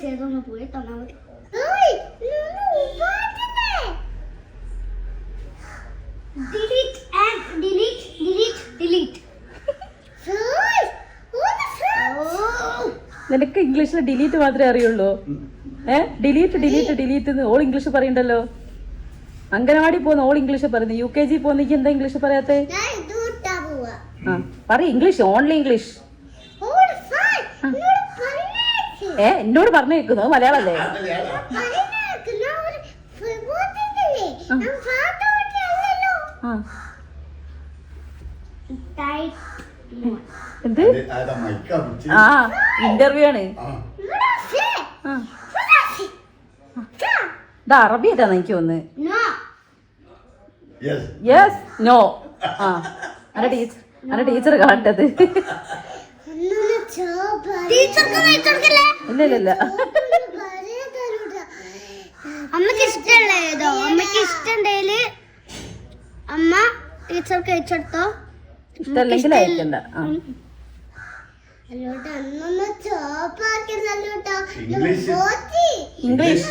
ചെയ്തൊന്ന് പോയി തന്നാ മതി. Delete and delete, delete, delete. നിനക്ക് ഇംഗ്ലീഷിൽ ഡിലീറ്റ് മാത്രമേ അറിയുള്ളൂ. Delete delete delete all English പറയണ്ടല്ലോ. അംഗനവാടി പോകുന്ന ഓൾ ഇംഗ്ലീഷ് പറയുന്നു. UKG പോകുന്നെങ്കിൽ എന്താ ഇംഗ്ലീഷ് പറയാത്തെ? പറ ഇംഗ്ലീഷ്, ഓൺലി ഇംഗ്ലീഷ്. എന്നോട് പറഞ്ഞേക്കുന്നു മലയാളല്ലേ? എന്ത്? ആ ഇന്റർവ്യൂ ആണ്. ഇത് അറബി ഏതാന്ന് എനിക്ക് തോന്നുന്നു. Yes no. ആ അന്റെ ടീച്ചർ കാണേണ്ടത്. ഇല്ല ഇല്ല ഇല്ല. അമ്മക്ക് ഇഷ്ടമുള്ള ഏതോ അമ്മക്ക് ഇഷ്ടമുണ്ടെങ്കില് അമ്മ ടീച്ചർക്ക് അയച്ചെടുത്തോ. ഇഷ്ടമല്ലെങ്കിൽ അയക്കണ്ട. ഇംഗ്ലീഷ്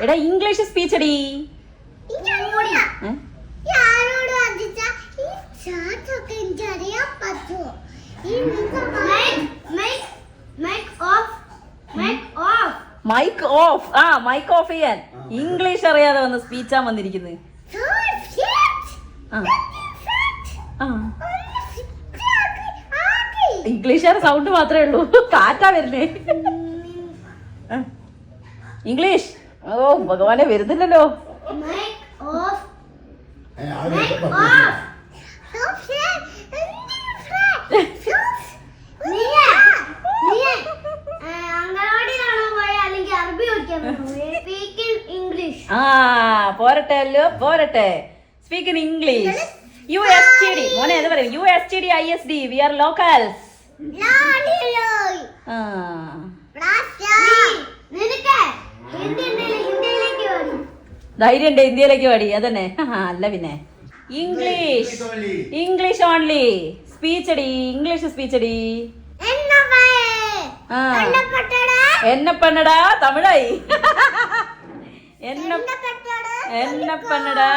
എടാ ഇംഗ്ലീഷ് സ്പീച്ച് അടി. Mic off. ആ മൈക്ക് ഓഫ് ചെയ്യാൻ. ഇംഗ്ലീഷ് അറിയാതെ വന്ന് സ്പീച്ചാ വന്നിരിക്കുന്നത്. ഇംഗ്ലീഷുകാരുടെ സൗണ്ട് മാത്രമേ ഉള്ളൂ. കാറ്റാ വരുന്നേ. ഇംഗ്ലീഷ്. ഓ ഭഗവാനെ വരുന്നില്ലല്ലോ. ആ പോരട്ടെല്ലോ പോരട്ടെ. Speak in English. USTD മോനെ എന്താ പറയും? USTD ISD we are locals. ധൈര്യം ഉണ്ട് ഇന്ത്യയിലേക്ക് പാടി. അതന്നെ അല്ല പിന്നെ ഇംഗ്ലീഷ്. ഇംഗ്ലീഷ് ഓൺലി സ്പീച്ച് അടി. ഇംഗ്ലീഷ് സ്പീച്ച് അടി. എന്നെ പണ്ണടാ തമിഴായി. എന്നെ പണ്ണടാ.